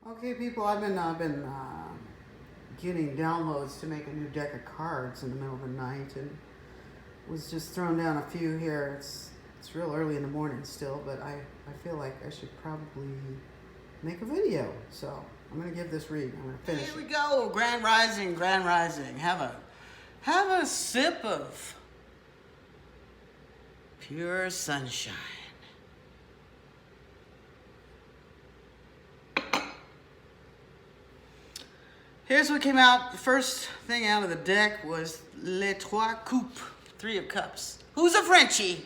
Okay, people, I've been getting downloads to make a new deck of cards in the middle of the night, and was just throwing down a few here. It's real early in the morning still, but I feel like I should probably make a video. So I'm gonna give this read. I'm gonna finish Here we it. go. Grand Rising, Grand Rising. Have a sip of pure sunshine. Here's what came out. The first thing out of the deck was Les Trois Coupes, Three of Cups. Who's a Frenchie?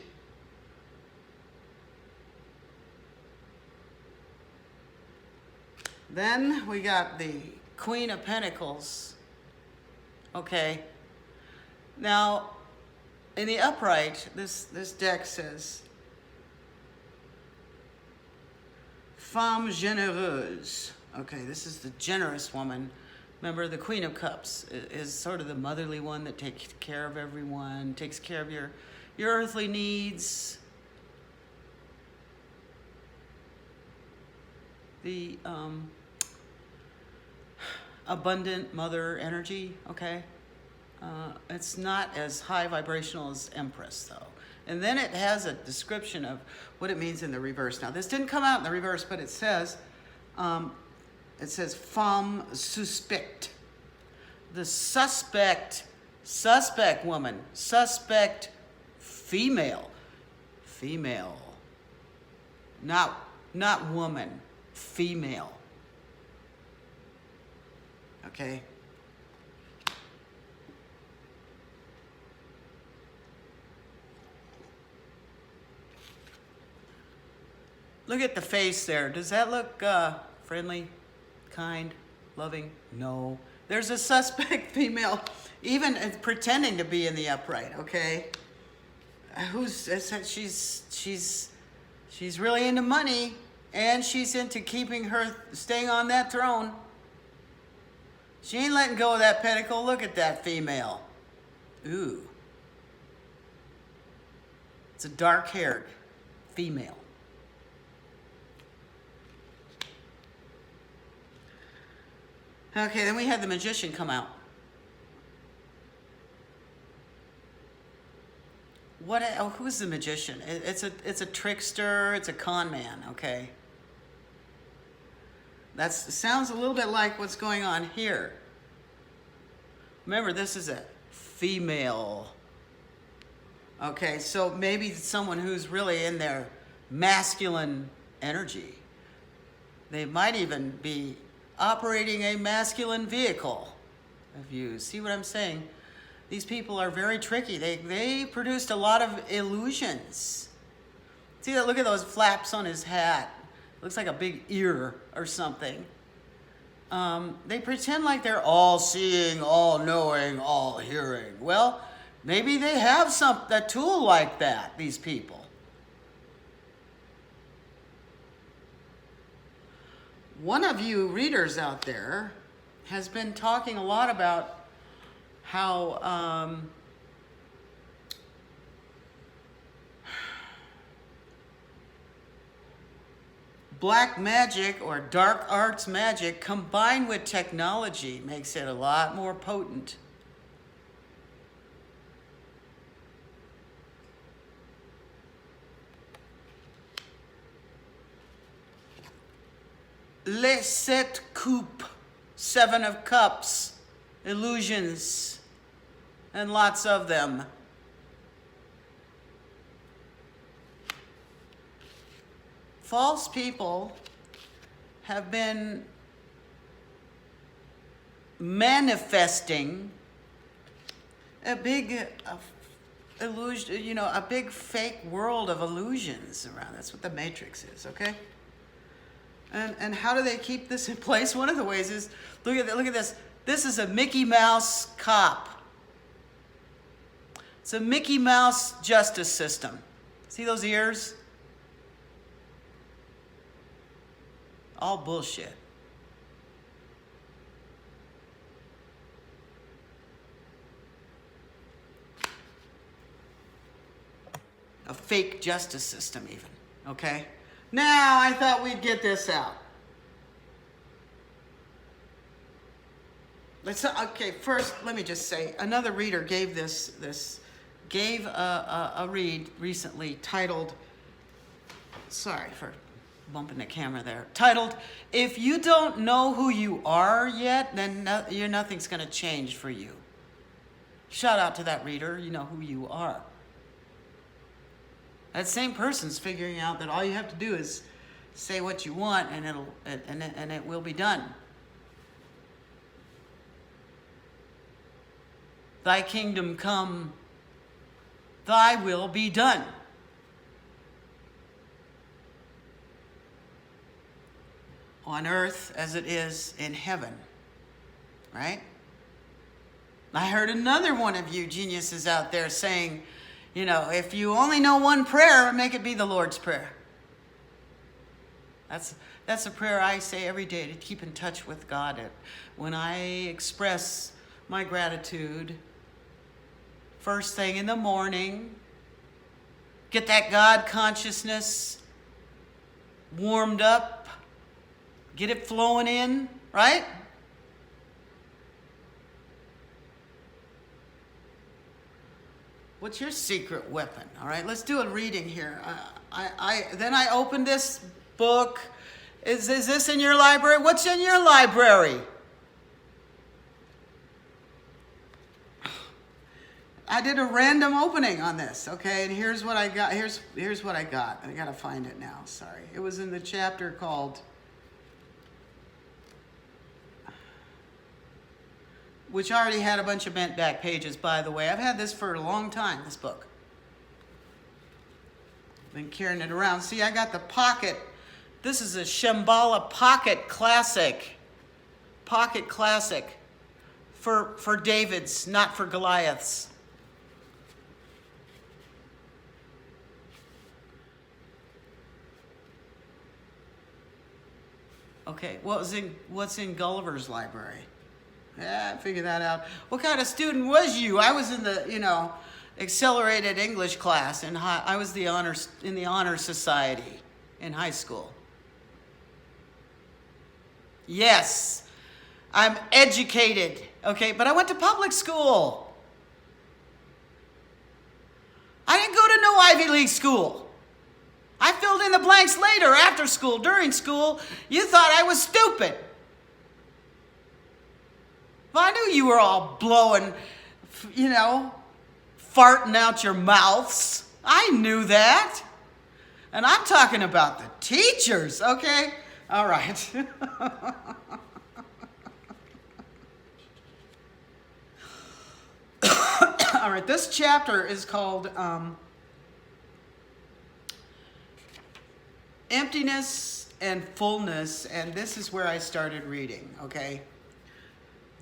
Then we got the Queen of Pentacles. Okay. Now, in the upright, this deck says, Femme généreuse. Okay, this is the generous woman. Remember, the Queen of Cups is sort of the motherly one that takes care of everyone, takes care of your earthly needs. The abundant mother energy, okay? It's not as high vibrational as Empress, though. And then it has a description of what it means in the reverse. Now, this didn't come out in the reverse, but it says femme suspect. The suspect woman, suspect female, not woman, female. Okay. Look at the face there. Does that look friendly, kind, loving? No. There's a suspect female, even pretending to be in the upright. Okay. She's really into money, and she's into staying on that throne. She ain't letting go of that pentacle. Look at that female. Ooh. It's a dark-haired female. Okay, then we had the Magician come out. Who's the Magician? It's a trickster, it's a con man, okay? That sounds a little bit like what's going on here. Remember, this is a female. Okay, so maybe someone who's really in their masculine energy. They might even be operating a masculine vehicle. If you see what I'm saying, these people are very tricky. They produced a lot of illusions. See that? Look at those flaps on his hat. Looks like a big ear or something. They pretend like they're all seeing, all knowing, all hearing. Well, maybe they have a tool like that, these people. One of you readers out there has been talking a lot about how black magic or dark arts magic combined with technology makes it a lot more potent. Les Sept Coupes, Seven of Cups, illusions, and lots of them. False people have been manifesting a big illusion, a big fake world of illusions around. That's what the Matrix is, okay? And how do they keep this in place? One of the ways is, look at this. This is a Mickey Mouse cop. It's a Mickey Mouse justice system. See those ears? All bullshit. A fake justice system even, okay? Now, I thought we'd get this out. Okay, first, let me just say, another reader gave gave a read recently titled, sorry for bumping the camera there, titled, "If you don't know who you are yet, then nothing's going to change for you." Shout out to that reader, you know who you are. That same person's figuring out that all you have to do is say what you want and it will be done. Thy kingdom come, thy will be done. On earth as it is in heaven, right? I heard another one of you geniuses out there saying, you know, if you only know one prayer, make it be the Lord's Prayer. That's a prayer I say every day to keep in touch with God. When I express my gratitude, first thing in the morning, get that God consciousness warmed up, get it flowing in, right? What's your secret weapon? All right, let's do a reading here. Then I opened this book. Is this in your library? What's in your library? I did a random opening on this, okay? And here's what I got. Here's what I got. I gotta find it now. Sorry, it was in the chapter called, which already had a bunch of bent back pages, by the way. I've had this for a long time, this book. Been carrying it around. See, I got the pocket. This is a Shambhala Pocket Classic. Pocket Classic for David's, not for Goliath's. Okay, what's in Gulliver's library? Yeah, I figured that out. What kind of student was you? I was in the, accelerated English class in I was in the honor society in high school. Yes, I'm educated, okay, but I went to public school. I didn't go to no Ivy League school. I filled in the blanks later, after school, during school. You thought I was stupid. Well, I knew you were all blowing, farting out your mouths. I knew that. And I'm talking about the teachers, okay? All right. All right, this chapter is called Emptiness and Fullness, and this is where I started reading, okay?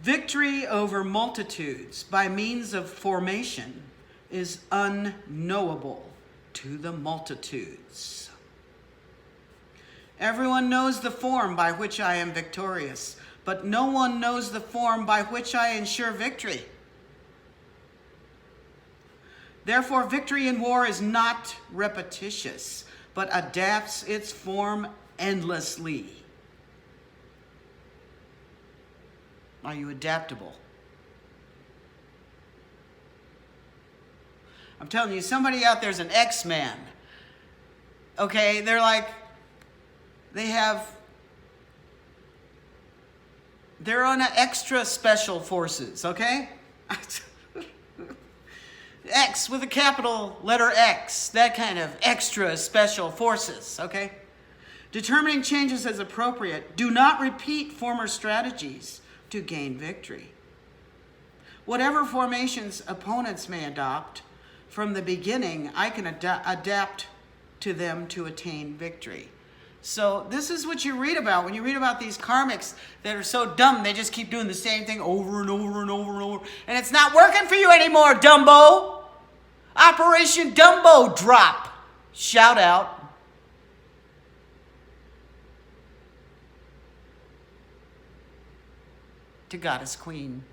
Victory over multitudes by means of formation is unknowable to the multitudes. Everyone knows the form by which I am victorious, but no one knows the form by which I ensure victory. Therefore, victory in war is not repetitious, but adapts its form endlessly. Are you adaptable? I'm telling you, somebody out there's an X-Man. Okay, they're on an extra special forces, okay? X with a capital letter X, that kind of extra special forces, okay? Determining changes as appropriate. Do not repeat former strategies to gain victory. Whatever formations opponents may adopt, from the beginning, I can adapt to them to attain victory. So this is what you read about when you read about these karmics that are so dumb, they just keep doing the same thing over and over and over and over. And it's not working for you anymore, Dumbo. Operation Dumbo Drop. Shout out. To Goddess Queen.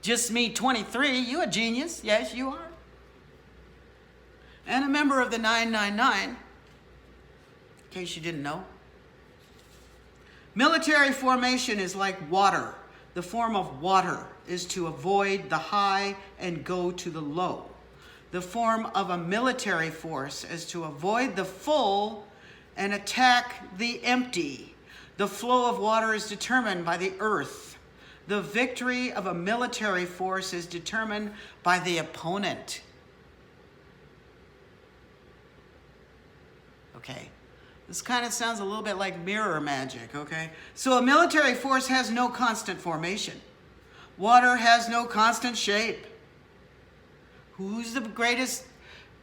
Just me, 23. You a genius. Yes, you are. And a member of the 999. In case you didn't know. Military formation is like water. the form of water is to avoid the high and go to the low. The form of a military force is to avoid the full and attack the empty. The flow of water is determined by the earth. The victory of a military force is determined by the opponent. Okay, this kind of sounds a little bit like mirror magic, okay? So a military force has no constant formation. Water has no constant shape. Who's the greatest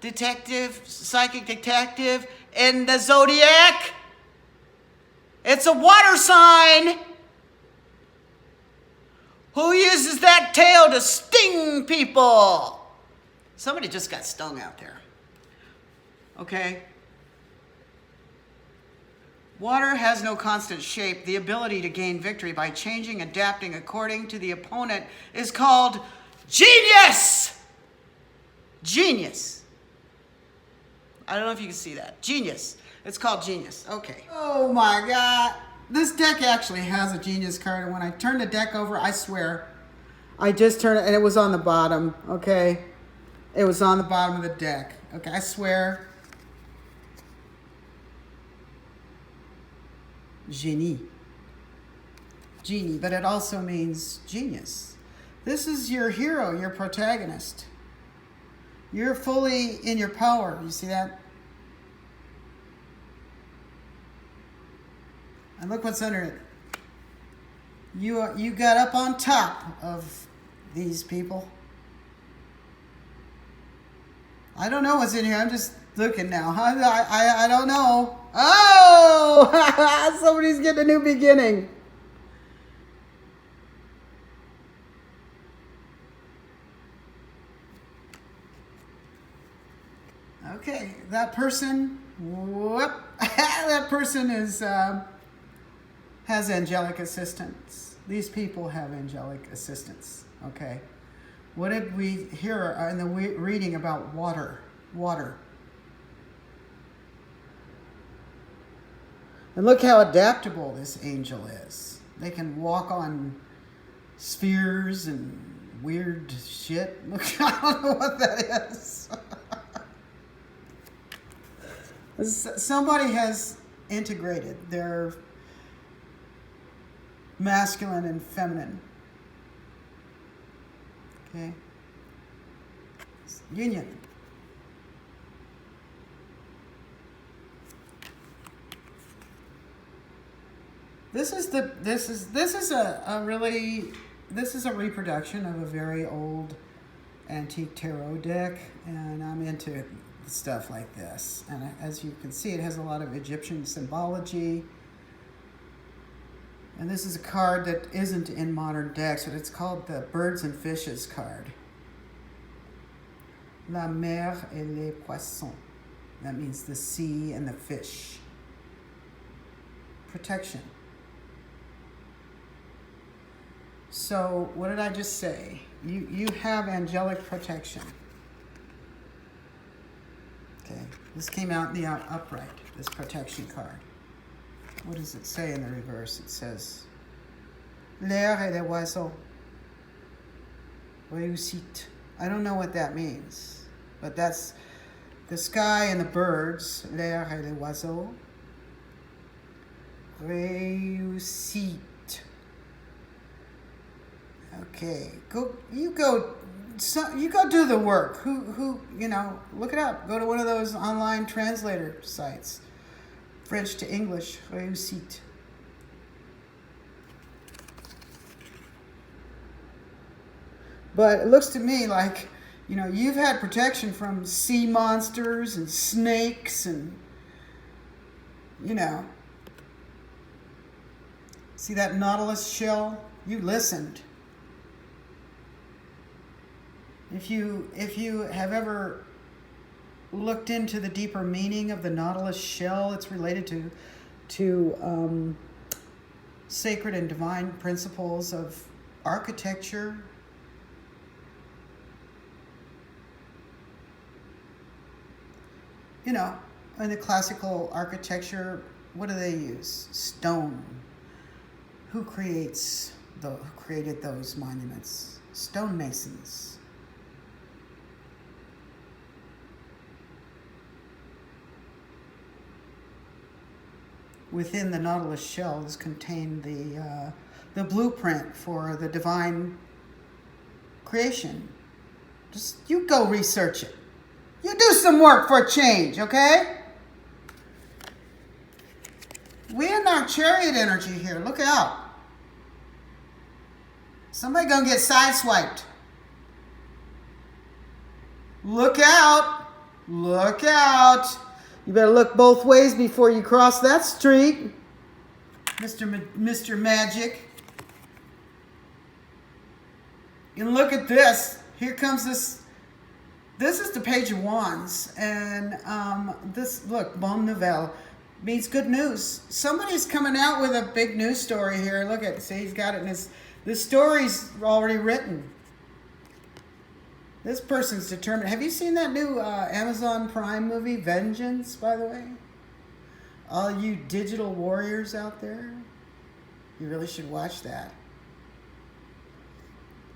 detective, psychic detective in the zodiac? It's a water sign. Who uses that tail to sting people? Somebody just got stung out there. Okay? Water has no constant shape. The ability to gain victory by changing, adapting according to the opponent is called genius. Genius. I don't know if you can see that. Genius. It's called genius. Okay. Oh my God. This deck actually has a genius card. And when I turned the deck over, I swear, I just turned it and it was on the bottom. Okay. It was on the bottom of the deck. Okay. I swear. Genie. Genie. But it also means genius. This is your hero, your protagonist. You're fully in your power. You see that? And look what's under it. You got up on top of these people. I don't know what's in here. I'm just looking now. I don't know. Oh! Somebody's getting a new beginning. Okay, that person, that person is has angelic assistance. These people have angelic assistance. Okay, what did we hear in the reading about water? Water. And look how adaptable this angel is. They can walk on spheres and weird shit. Look, I don't know what that is. Somebody has integrated their masculine and feminine. Okay? Union. This is a reproduction of a very old antique tarot deck, and I'm into stuff like this. And as you can see, it has a lot of Egyptian symbology. And this is a card that isn't in modern decks, but it's called the Birds and Fishes card. La mer et les poissons. That means the sea and the fish. Protection. So what did I just say? You have angelic protection. Okay, this came out in the upright, this protection card. What does it say in the reverse? It says, l'air et les oiseaux. Réussite. I don't know what that means, but that's the sky and the birds, l'air et les oiseaux. Réussite. Okay, go do the work. Who, look it up. Go to one of those online translator sites. French to English, réussite. But it looks to me like, you've had protection from sea monsters and snakes and, see that nautilus shell? You listened. If you have ever looked into the deeper meaning of the nautilus shell, it's related to sacred and divine principles of architecture. In the classical architecture, what do they use? Stone. Who creates who created those monuments. Stonemasons. Within the Nautilus shells contain the blueprint for the divine creation. Just you go research it. You do some work for a change, okay? We in our chariot energy here. Look out. Somebody gonna get sideswiped. Look out. Look out. You better look both ways before you cross that street, Mr. Magic. And look at this. Here comes this. This is the Page of Wands. And this, look, Bonne Nouvelle means good news. Somebody's coming out with a big news story here. Look at, see, he's got it in his, the story's already written. This person's determined. Have you seen that new Amazon Prime movie, Vengeance, by the way? All you digital warriors out there, you really should watch that.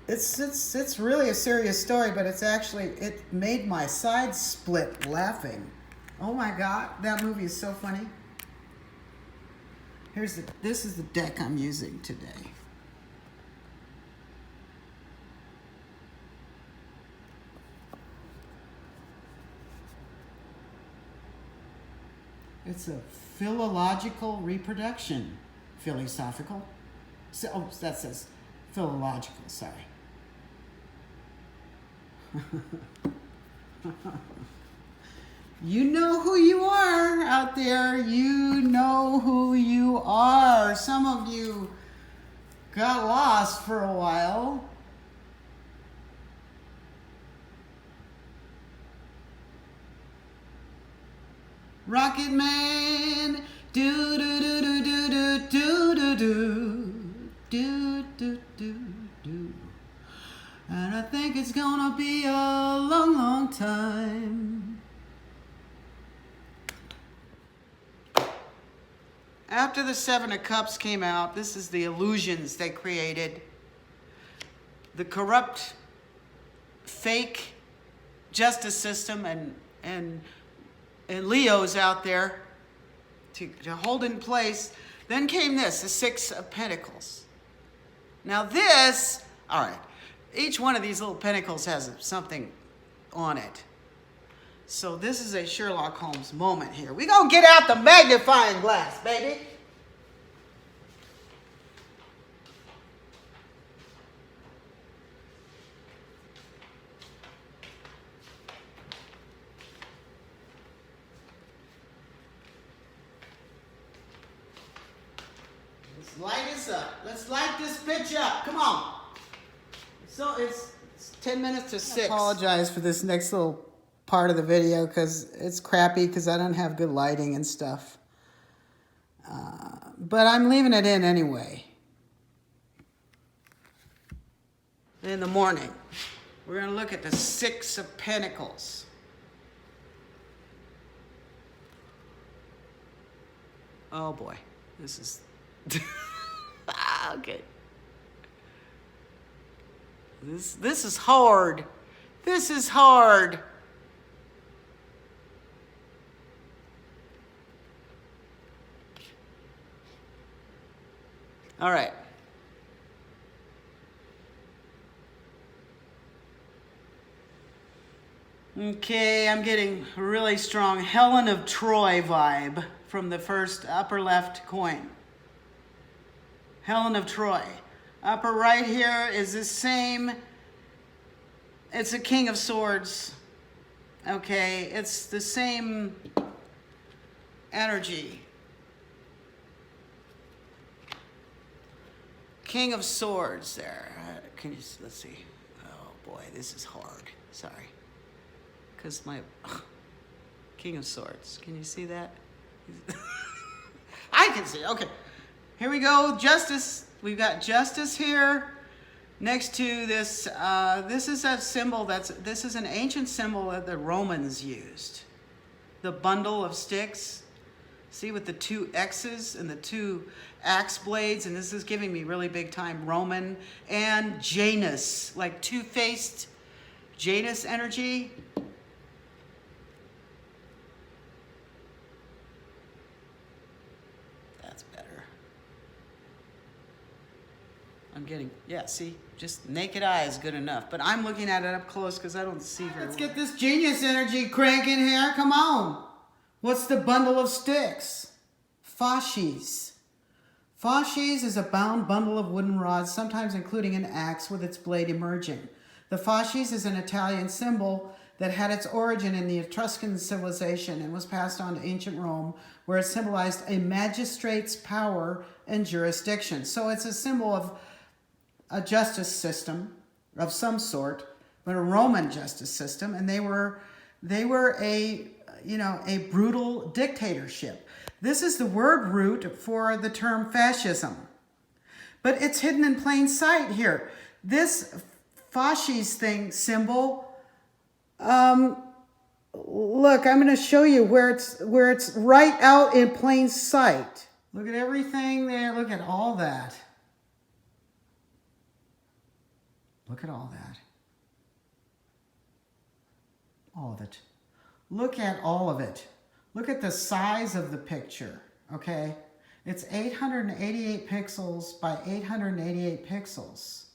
It's really a serious story, but it's actually, it made my side split laughing. Oh my God, that movie is so funny. This is the deck I'm using today. It's a philological reproduction. Philosophical. So, oh, that says philological, sorry. You know who you are out there. You know who you are. Some of you got lost for a while. Rocket Man, do do do do do do do do do do do do. And I think it's gonna be a long, long time. After the Seven of Cups came out, this is the illusions they created. The corrupt, fake justice system and Leos out there to hold in place. Then came this, the Six of Pentacles. Now this, all right, each one of these little pentacles has something on it. So this is a Sherlock Holmes moment here. We're going to get out the magnifying glass, baby. Let's light this up. Let's light this bitch up. Come on. So it's 10 minutes to 6. I apologize for this next little part of the video because it's crappy because I don't have good lighting and stuff. But I'm leaving it in anyway. In the morning, we're going to look at the Six of Pentacles. Oh boy, this is... okay. This is hard. This is hard. All right. Okay, I'm getting a really strong Helen of Troy vibe from the first upper left coin. Helen of Troy. Upper right here is the same. It's a King of Swords. Okay, it's the same energy. King of Swords there. Can you, let's see. Oh boy, this is hard. Sorry. Because my King of Swords. Can you see that? I can see it. Okay. Here we go. Justice. We've got justice here next to this. This is a symbol this is an ancient symbol that the Romans used. The bundle of sticks. See, with the two X's and the two axe blades, and this is giving me really big time Roman and Janus, like two-faced Janus energy. That's better. I'm getting, yeah, see, just naked eye is good enough, but I'm looking at it up close because I don't see very well. Let's get this genius energy cranking here. Come on. What's the bundle of sticks? Fasces. Fasces is a bound bundle of wooden rods, sometimes including an axe with its blade emerging. The fasces is an Italian symbol that had its origin in the Etruscan civilization and was passed on to ancient Rome, where it symbolized a magistrate's power and jurisdiction. So it's a symbol of a justice system of some sort, but a Roman justice system, and they were a brutal dictatorship. This is the word root for the term fascism. But it's hidden in plain sight here. This fasces thing symbol, look, I'm going to show you where it's right out in plain sight. Look at everything there. Look at all that. Look at all that. All of it. Look at all of it. Look at the size of the picture, okay? It's 888 pixels by 888 pixels.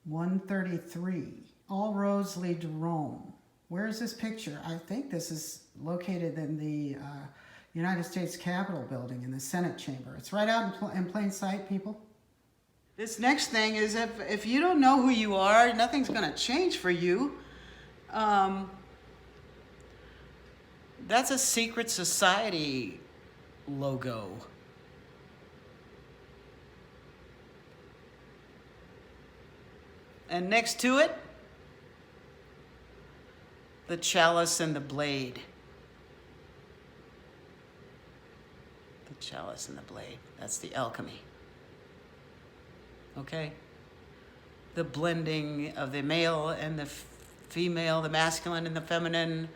133. All roads lead to Rome. Where is this picture? I think this is located in the United States Capitol building in the Senate chamber. It's right out in plain sight, people. This next thing is if you don't know who you are, nothing's going to change for you. That's a secret society logo. And next to it, the chalice and the blade. The chalice and the blade. That's the alchemy. Okay? The blending of the male and the female, the masculine and the feminine.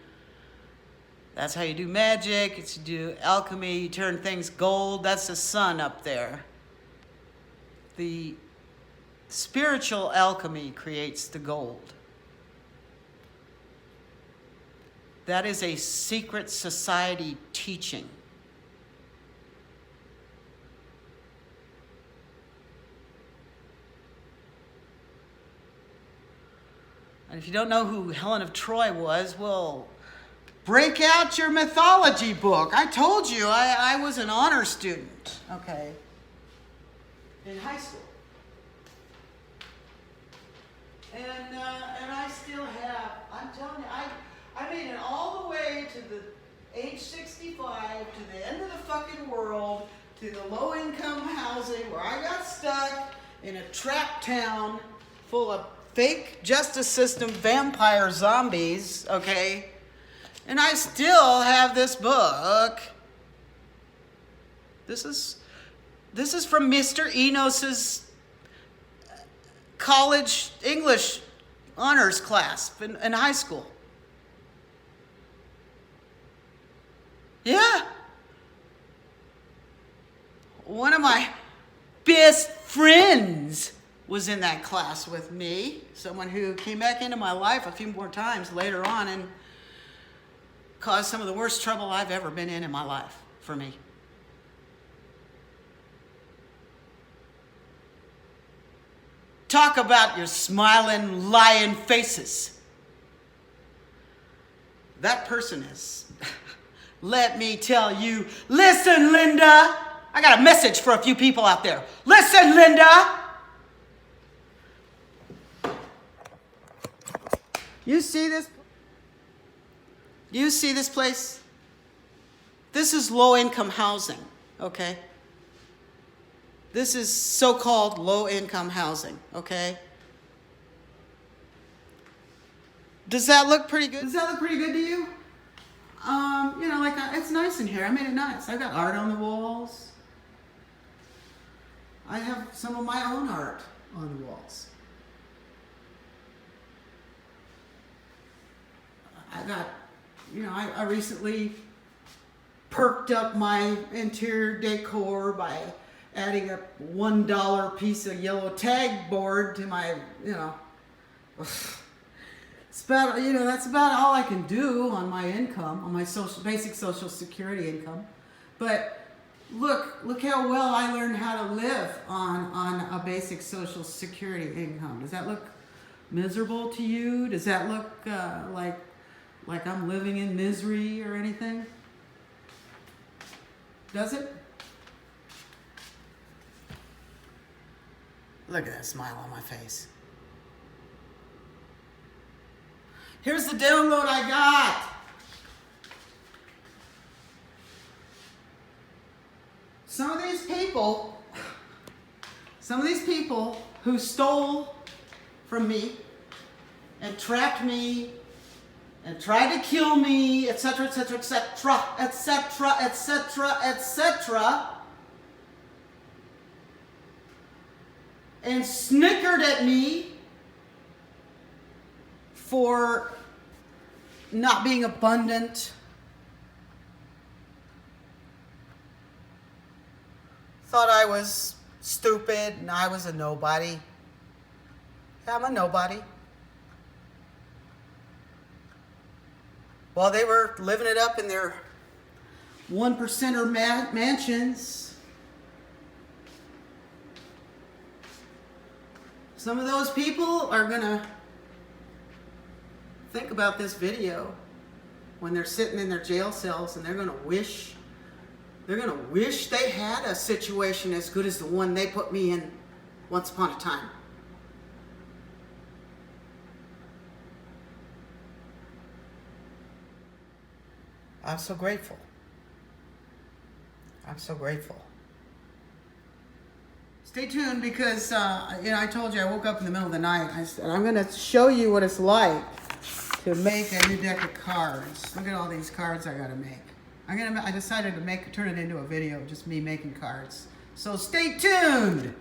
That's how you do magic. It's you do alchemy. You turn things gold. That's the sun up there. The spiritual alchemy creates the gold. That is a secret society teaching. And if you don't know who Helen of Troy was, well, break out your mythology book. I told you I was an honor student, okay, in high school. And I still have, I'm telling you, I made it all the way to the age 65, to the end of the fucking world, to the low-income housing where I got stuck in a trap town full of fake justice system vampire zombies, okay? And I still have this book. This is from Mr. Enos's college English honors class in high school. Yeah. One of my best friends was in that class with me. Someone who came back into my life a few more times later on and caused some of the worst trouble I've ever been in my life for me. Talk about your smiling, lying faces. That person is, let me tell you, listen, Linda. I got a message for a few people out there. Listen, Linda. You see this? Do you see this place? This is low-income housing, okay? This is so-called low-income housing, okay? Does that look pretty good? Does that look pretty good to you? It's nice in here. I made it nice. I got art on the walls. I have some of my own art on the walls. I got, I recently perked up my interior decor by adding a $1 piece of yellow tag board to my, you know. It's about, you know, that's about all I can do on my income, on my basic social security income. But look how well I learned how to live on a basic social security income. Does that look miserable to you? Does that look like I'm living in misery or anything? Does it? Look at that smile on my face. Here's the download I got. Some of these people who stole from me and trapped me and tried to kill me, etc., etc., etc., etc., etc., etc., and snickered at me for not being abundant, thought I was stupid and I was a nobody. Yeah, I'm a nobody. While they were living it up in their 1%er mansions, some of those people are gonna think about this video when they're sitting in their jail cells, and they're gonna wish they had a situation as good as the one they put me in once upon a time. I'm so grateful. I'm so grateful. Stay tuned because, I told you I woke up in the middle of the night. I said, I'm going to show you what it's like to make a new deck of cards. Look at all these cards I got to make. I decided to turn it into a video of just me making cards. So stay tuned.